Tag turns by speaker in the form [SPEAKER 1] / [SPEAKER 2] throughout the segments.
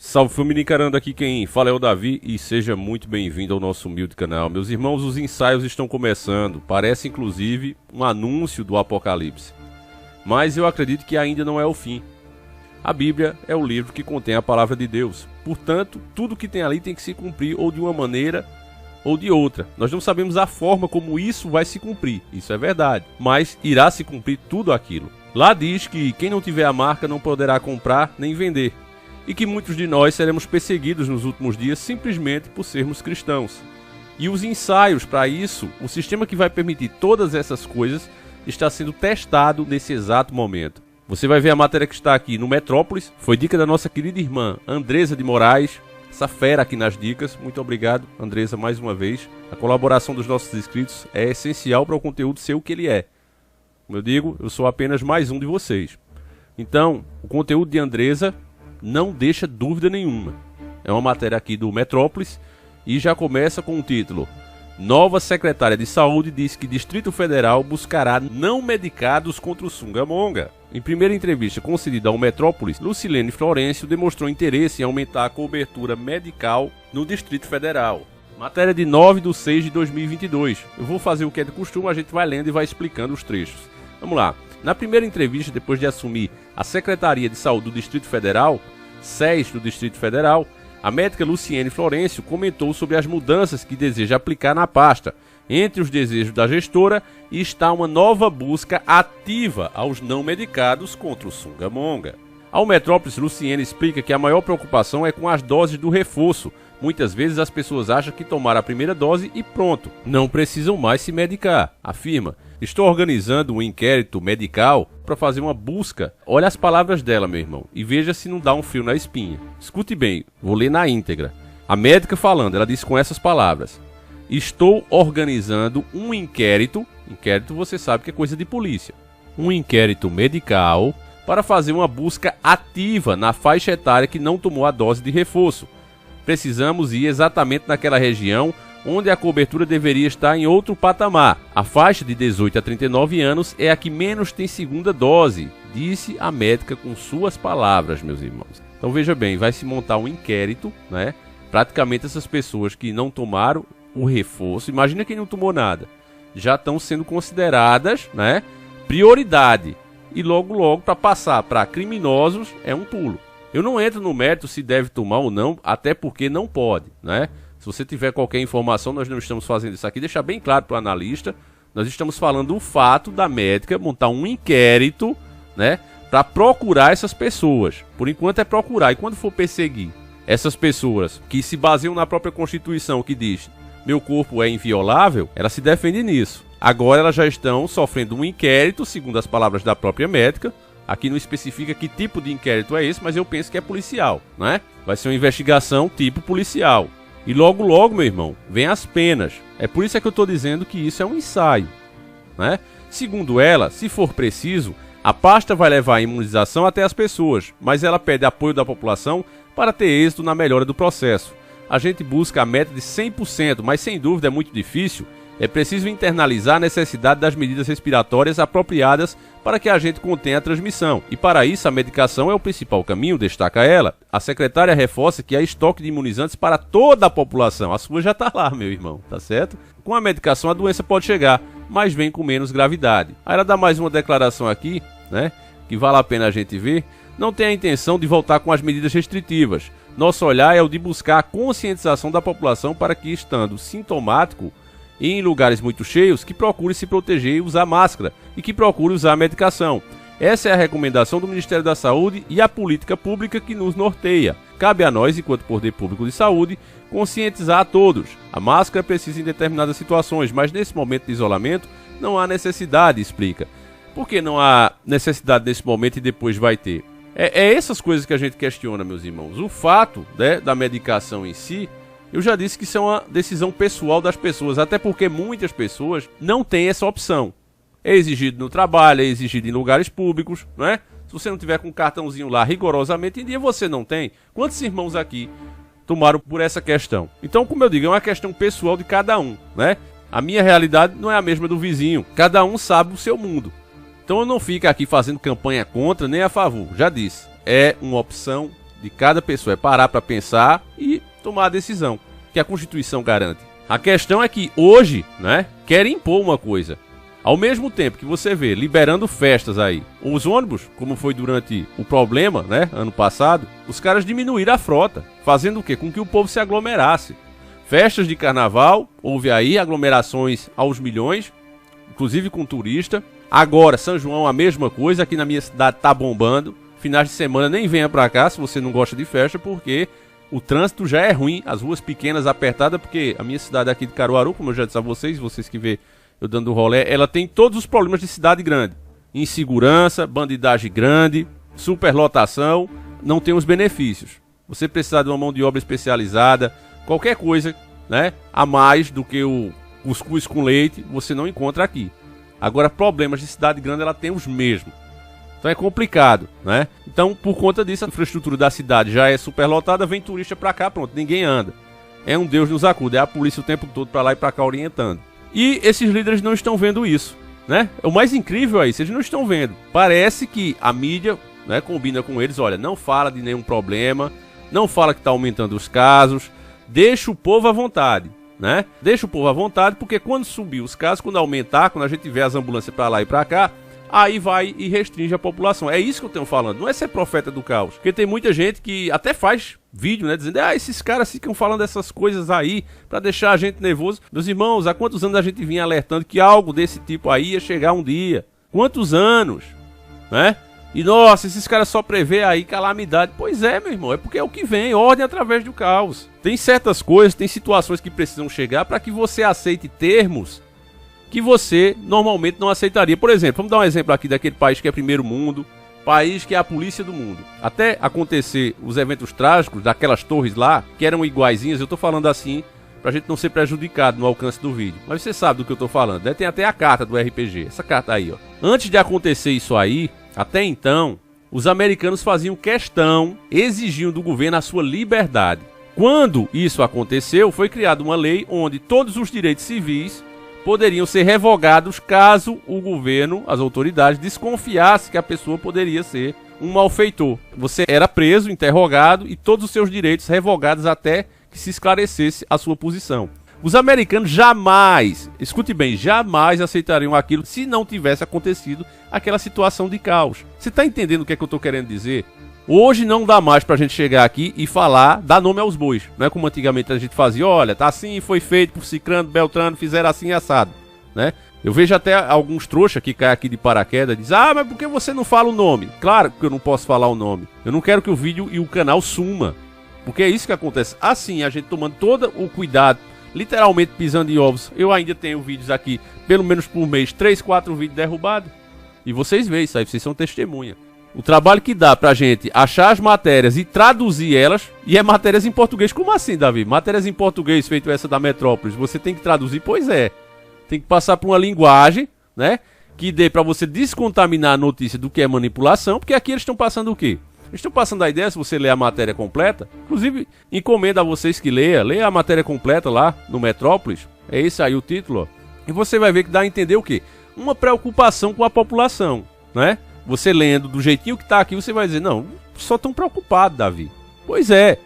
[SPEAKER 1] Salve família, encarando aqui quem fala é o Davi e seja muito bem-vindo ao nosso humilde canal. Meus irmãos, os ensaios estão começando, parece inclusive um anúncio do Apocalipse. Mas eu acredito que ainda não é o fim. A Bíblia é o livro que contém a palavra de Deus, portanto, tudo que tem ali tem que se cumprir ou de uma maneira ou de outra. Nós não sabemos a forma como isso vai se cumprir, isso é verdade, mas irá se cumprir tudo aquilo. Lá diz que quem não tiver a marca não poderá comprar nem vender. E que muitos de nós seremos perseguidos nos últimos dias simplesmente por sermos cristãos. E os ensaios para isso, o sistema que vai permitir todas essas coisas, está sendo testado nesse exato momento. Você vai ver a matéria que está aqui no Metrópolis, foi dica da nossa querida irmã Andresa de Moraes, essa fera aqui nas dicas. Muito obrigado, Andresa, mais uma vez. A colaboração dos nossos inscritos é essencial para o conteúdo ser o que ele é. Como eu digo, eu sou apenas mais um de vocês. Então, o conteúdo de Andresa não deixa dúvida nenhuma. É uma matéria aqui do Metrópolis e já começa com o título: Nova secretária de Saúde diz que Distrito Federal buscará não medicados contra o Sungamonga. Em primeira entrevista concedida ao Metrópolis, Lucilene Florencio demonstrou interesse em aumentar a cobertura medical no Distrito Federal. Matéria de 9/6/2022. Eu vou fazer o que é de costume, a gente vai lendo e vai explicando os trechos. Vamos lá. Na primeira entrevista, depois de assumir a Secretaria de Saúde do Distrito Federal, SES do Distrito Federal, a médica Lucilene Florencio comentou sobre as mudanças que deseja aplicar na pasta. Entre os desejos da gestora está uma nova busca ativa aos não medicados contra o Sungamonga. Ao Metrópolis, Lucilene explica que a maior preocupação é com as doses do reforço. Muitas vezes as pessoas acham que tomaram a primeira dose e pronto, não precisam mais se medicar, afirma. Estou organizando um inquérito medical para fazer uma busca. Olha as palavras dela, meu irmão, e veja se não dá um frio na espinha. Escute bem, vou ler na íntegra. A médica falando, ela disse com essas palavras: estou organizando um inquérito você sabe que é coisa de polícia, um inquérito medical para fazer uma busca ativa na faixa etária que não tomou a dose de reforço. Precisamos ir exatamente naquela região onde a cobertura deveria estar em outro patamar. A faixa de 18 a 39 anos é a que menos tem segunda dose, disse a médica com suas palavras, meus irmãos. Então veja bem, vai se montar um inquérito, né? Praticamente essas pessoas que não tomaram o reforço, imagina quem não tomou nada, já estão sendo consideradas, né, prioridade. E logo para passar para criminosos é um pulo. Eu não entro no mérito se deve tomar ou não, até porque não pode, né? Se você tiver qualquer informação, nós não estamos fazendo isso aqui. Deixar bem claro para o analista, nós estamos falando o fato da médica montar um inquérito, né, para procurar essas pessoas. Por enquanto é procurar. E quando for perseguir essas pessoas que se baseiam na própria Constituição, que diz meu corpo é inviolável, ela se defende nisso. Agora elas já estão sofrendo um inquérito, segundo as palavras da própria médica. Aqui não especifica que tipo de inquérito é esse, mas eu penso que é policial, né? Vai ser uma investigação tipo policial. E logo, meu irmão, vem as penas. É por isso que eu estou dizendo que isso é um ensaio, né? Segundo ela, se for preciso, a pasta vai levar a imunização até as pessoas, mas ela pede apoio da população para ter êxito na melhora do processo. A gente busca a meta de 100%, mas sem dúvida é muito difícil. É preciso internalizar a necessidade das medidas respiratórias apropriadas para que a gente contenha a transmissão. E para isso a medicação é o principal caminho, destaca ela. A secretária reforça que há estoque de imunizantes para toda a população. A sua já está lá, meu irmão, tá certo? Com a medicação a doença pode chegar, mas vem com menos gravidade. Aí ela dá mais uma declaração aqui, né, que vale a pena a gente ver. Não tem a intenção de voltar com as medidas restritivas. Nosso olhar é o de buscar a conscientização da população para que, estando sintomático e em lugares muito cheios, que procure se proteger e usar máscara, e que procure usar a medicação. Essa é a recomendação do Ministério da Saúde e a política pública que nos norteia. Cabe a nós, enquanto Poder Público de Saúde, conscientizar a todos. A máscara precisa em determinadas situações, mas nesse momento de isolamento não há necessidade, explica. Por que não há necessidade nesse momento e depois vai ter? É essas coisas que a gente questiona, meus irmãos. O fato, né, da medicação em si, eu já disse que isso é uma decisão pessoal das pessoas, até porque muitas pessoas não têm essa opção. É exigido no trabalho, é exigido em lugares públicos, não é? Se você não tiver com um cartãozinho lá rigorosamente em dia, você não tem. Quantos irmãos aqui tomaram por essa questão? Então, como eu digo, é uma questão pessoal de cada um, né? A minha realidade não é a mesma do vizinho. Cada um sabe o seu mundo. Então eu não fico aqui fazendo campanha contra nem a favor. Já disse, é uma opção de cada pessoa é parar para pensar e tomar a decisão que a Constituição garante. A questão é que hoje, né, querem impor uma coisa. Ao mesmo tempo que você vê liberando festas aí, os ônibus, como foi durante o problema, né, ano passado, os caras diminuíram a frota, fazendo o quê? Com que o povo se aglomerasse. Festas de carnaval, houve aí aglomerações aos milhões, inclusive com turista. Agora, São João, a mesma coisa, aqui na minha cidade tá bombando. Finais de semana nem venha pra cá se você não gosta de festa, porque o trânsito já é ruim, as ruas pequenas, apertadas, porque a minha cidade aqui de Caruaru, como eu já disse a vocês que vê eu dando rolê, ela tem todos os problemas de cidade grande. Insegurança, bandidagem grande, superlotação, não tem os benefícios. Você precisar de uma mão de obra especializada, qualquer coisa, né, a mais do que o cuscuz com leite, você não encontra aqui. Agora, problemas de cidade grande, ela tem os mesmos. Então é complicado, né? Então, por conta disso, a infraestrutura da cidade já é superlotada, vem turista pra cá, pronto, ninguém anda. É um Deus nos acuda, é a polícia o tempo todo pra lá e pra cá orientando. E esses líderes não estão vendo isso, né? O mais incrível é isso, eles não estão vendo. Parece que a mídia, né, combina com eles, olha, não fala de nenhum problema, não fala que tá aumentando os casos, deixa o povo à vontade, né? Deixa o povo à vontade, porque quando subir os casos, quando aumentar, quando a gente vê as ambulâncias pra lá e pra cá, aí vai e restringe a população. É isso que eu tenho falando, não é ser profeta do caos. Porque tem muita gente que até faz vídeo, né, dizendo, esses caras ficam falando essas coisas aí pra deixar a gente nervoso. Meus irmãos, há quantos anos a gente vinha alertando que algo desse tipo aí ia chegar um dia? Quantos anos? Né? E nossa, esses caras só prevê aí calamidade. Pois é, meu irmão, é porque é o que vem, ordem através do caos. Tem certas coisas, tem situações que precisam chegar para que você aceite termos que você normalmente não aceitaria. Por exemplo, vamos dar um exemplo aqui daquele país que é primeiro mundo, país que é a polícia do mundo. Até acontecer os eventos trágicos daquelas torres lá, que eram iguaizinhas, eu tô falando assim pra gente não ser prejudicado no alcance do vídeo. Mas você sabe do que eu tô falando, né? Tem até a carta do RPG, essa carta aí, ó. Antes de acontecer isso aí, até então, os americanos faziam questão, exigiam do governo a sua liberdade. Quando isso aconteceu, foi criada uma lei onde todos os direitos civis poderiam ser revogados caso o governo, as autoridades, desconfiassem que a pessoa poderia ser um malfeitor. Você era preso, interrogado e todos os seus direitos revogados até que se esclarecesse a sua posição. Os americanos jamais, escute bem, jamais aceitariam aquilo se não tivesse acontecido aquela situação de caos. Você está entendendo o que é que eu estou querendo dizer? Hoje não dá mais pra gente chegar aqui e falar, dar nome aos bois. Não é como antigamente a gente fazia, olha, tá assim, foi feito por Cicrano, Beltrano, fizeram assim e assado, né? Eu vejo até alguns trouxas que caem aqui de paraquedas e dizem, mas por que você não fala o nome? Claro que eu não posso falar o nome. Eu não quero que o vídeo e o canal suma. Porque é isso que acontece. Assim, a gente tomando todo o cuidado, literalmente pisando em ovos. Eu ainda tenho vídeos aqui, pelo menos por mês, 3, 4 vídeos derrubados. E vocês veem isso aí, vocês são testemunha. O trabalho que dá pra gente achar as matérias e traduzir elas, e é matérias em português. Como assim, Davi? Matérias em português, feito essa da Metrópolis, você tem que traduzir? Pois é. Tem que passar por uma linguagem, né, que dê pra você descontaminar a notícia do que é manipulação, porque aqui eles estão passando o quê? Eles estão passando a ideia, se você ler a matéria completa, inclusive encomendo a vocês que leia a matéria completa lá no Metrópolis, é esse aí o título, ó, e você vai ver que dá a entender o quê? Uma preocupação com a população, né? Você lendo do jeitinho que tá aqui, você vai dizer, não, só tão preocupado, Davi. Pois é,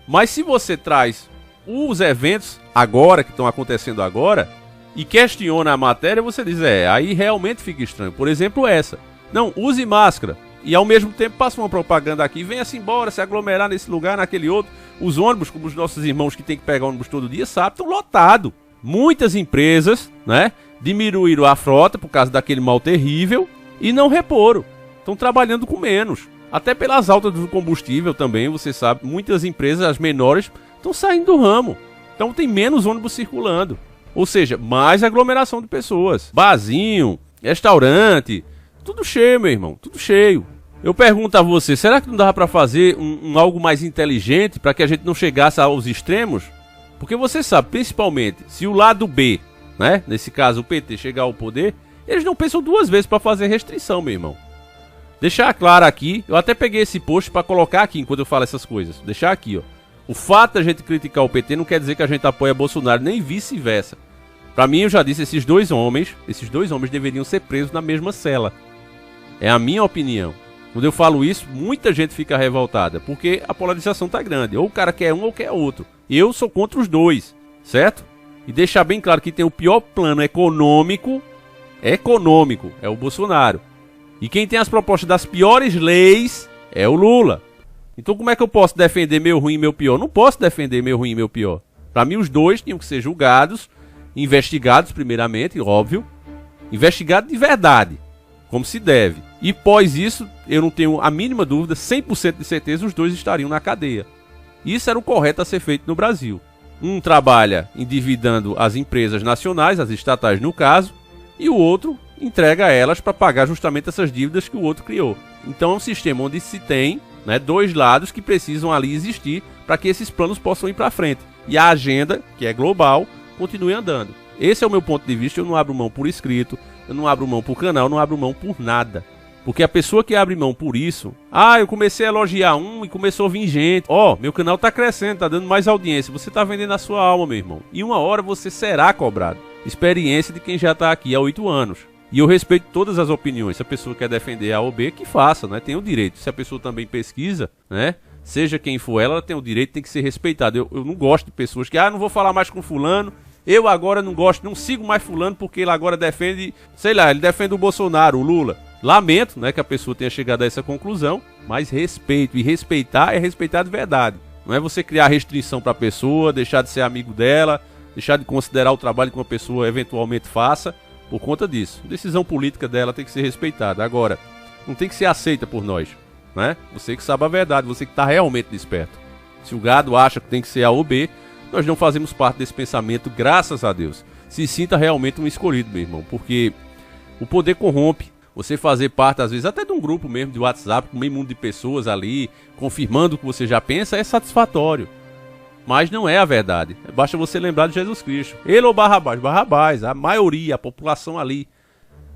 [SPEAKER 1] mas se você traz os eventos agora, que estão acontecendo agora, e questiona a matéria, você diz, aí realmente fica estranho. Por exemplo, essa. Não, use máscara. E ao mesmo tempo passa uma propaganda aqui, venha-se embora, se aglomerar nesse lugar, naquele outro. Os ônibus, como os nossos irmãos que tem que pegar ônibus todo dia, sabem, estão lotados. Muitas empresas, né, diminuíram a frota por causa daquele mal terrível e não reporam. Estão trabalhando com menos. Até pelas altas do combustível também, você sabe, muitas empresas, as menores, estão saindo do ramo. Então tem menos ônibus circulando. Ou seja, mais aglomeração de pessoas. Barzinho, restaurante, tudo cheio, meu irmão, tudo cheio. Eu pergunto a você, será que não dava para fazer algo mais inteligente para que a gente não chegasse aos extremos? Porque você sabe, principalmente, se o lado B, né, nesse caso o PT, chegar ao poder, eles não pensam duas vezes para fazer restrição, meu irmão. Deixar claro aqui, eu até peguei esse post para colocar aqui enquanto eu falo essas coisas. Deixar aqui, ó. O fato da gente criticar o PT não quer dizer que a gente apoia Bolsonaro, nem vice-versa. Pra mim, eu já disse, esses dois homens deveriam ser presos na mesma cela. É a minha opinião. Quando eu falo isso, muita gente fica revoltada, porque a polarização tá grande. Ou o cara quer um ou quer outro. Eu sou contra os dois, certo? E deixar bem claro que tem o pior plano econômico, é o Bolsonaro. E quem tem as propostas das piores leis é o Lula. Então como é que eu posso defender meu ruim e meu pior? Não posso defender meu ruim e meu pior. Para mim os dois tinham que ser julgados, investigados primeiramente, óbvio. Investigados de verdade, como se deve. E pós isso, eu não tenho a mínima dúvida, 100% de certeza, os dois estariam na cadeia. Isso era o correto a ser feito no Brasil. Um trabalha endividando as empresas nacionais, as estatais no caso, e o outro entrega a elas para pagar justamente essas dívidas que o outro criou. Então é um sistema onde se tem, né, dois lados que precisam ali existir para que esses planos possam ir para frente. E a agenda, que é global, continue andando. Esse é o meu ponto de vista. Eu não abro mão por escrito, eu não abro mão por canal, eu não abro mão por nada. Porque a pessoa que abre mão por isso... eu comecei a elogiar um e começou a vir gente. Meu canal tá crescendo, tá dando mais audiência. Você tá vendendo a sua alma, meu irmão. E uma hora você será cobrado. Experiência de quem já tá aqui há 8 anos. E eu respeito todas as opiniões. Se a pessoa quer defender A ou B, que faça, né? Tem o direito. Se a pessoa também pesquisa, né? Seja quem for ela tem o direito, tem que ser respeitada. Eu não gosto de pessoas que... não vou falar mais com fulano. Eu agora não gosto, não sigo mais fulano porque ele agora defende... Sei lá, ele defende o Bolsonaro, o Lula. Lamento, né, que a pessoa tenha chegado a essa conclusão, mas respeito. E respeitar é respeitar de verdade. Não é você criar restrição para a pessoa, deixar de ser amigo dela, deixar de considerar o trabalho que uma pessoa eventualmente faça por conta disso. A decisão política dela tem que ser respeitada. Agora, não tem que ser aceita por nós, né? Você que sabe a verdade, você que está realmente desperto. Se o gado acha que tem que ser A ou B, nós não fazemos parte desse pensamento, graças a Deus. Se sinta realmente um escolhido, meu irmão, porque o poder corrompe. Você fazer parte, às vezes, até de um grupo mesmo de WhatsApp, com meio mundo de pessoas ali, confirmando o que você já pensa, é satisfatório. Mas não é a verdade. Basta você lembrar de Jesus Cristo. Ele ou Barrabás? Barrabás, a maioria, a população ali,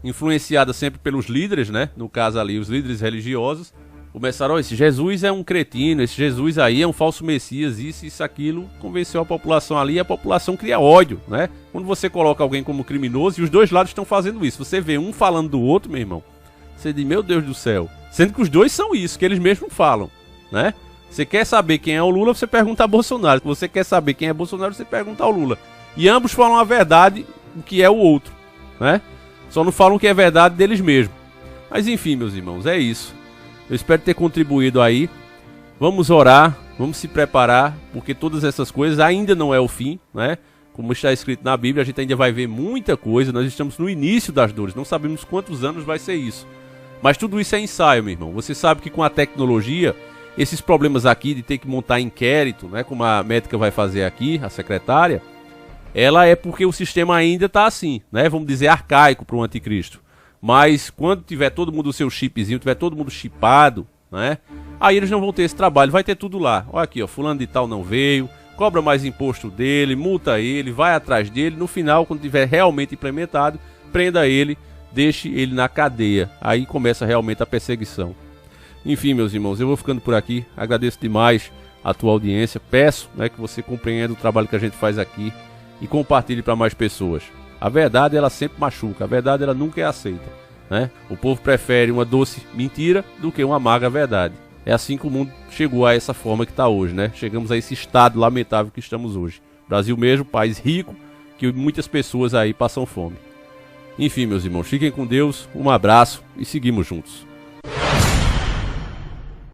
[SPEAKER 1] influenciada sempre pelos líderes, né? No caso ali, os líderes religiosos, começaram, esse Jesus é um cretino, esse Jesus aí é um falso messias, isso, aquilo, convenceu a população ali, e a população cria ódio, né? Quando você coloca alguém como criminoso, e os dois lados estão fazendo isso, você vê um falando do outro, meu irmão, você diz, meu Deus do céu, sendo que os dois são isso, que eles mesmos falam, né? Você quer saber quem é o Lula, você pergunta a Bolsonaro, se você quer saber quem é Bolsonaro, você pergunta ao Lula, e ambos falam a verdade, o que é o outro, né? Só não falam o que é verdade deles mesmos. Mas enfim, meus irmãos, é isso. Eu espero ter contribuído aí. Vamos orar, vamos se preparar, porque todas essas coisas ainda não é o fim, né? Como está escrito na Bíblia, a gente ainda vai ver muita coisa. Nós estamos no início das dores, não sabemos quantos anos vai ser isso. Mas tudo isso é ensaio, meu irmão. Você sabe que com a tecnologia, esses problemas aqui de ter que montar inquérito, né? Como a médica vai fazer aqui, a secretária, ela é porque o sistema ainda está assim, né? Vamos dizer, arcaico para o anticristo. Mas quando tiver todo mundo o seu chipzinho, tiver todo mundo chipado, né? Aí eles não vão ter esse trabalho, vai ter tudo lá. Olha aqui, ó, fulano de tal não veio, cobra mais imposto dele, multa ele, vai atrás dele. No final, quando tiver realmente implementado, prenda ele, deixe ele na cadeia. Aí começa realmente a perseguição. Enfim, meus irmãos, eu vou ficando por aqui. Agradeço demais a tua audiência. Peço, né, que você compreenda o trabalho que a gente faz aqui e compartilhe para mais pessoas. A verdade, ela sempre machuca. A verdade, ela nunca é aceita, né? O povo prefere uma doce mentira do que uma amarga verdade. É assim que o mundo chegou a essa forma que está hoje, né? Chegamos a esse estado lamentável que estamos hoje. Brasil mesmo, país rico, que muitas pessoas aí passam fome. Enfim, meus irmãos, fiquem com Deus, um abraço e seguimos juntos.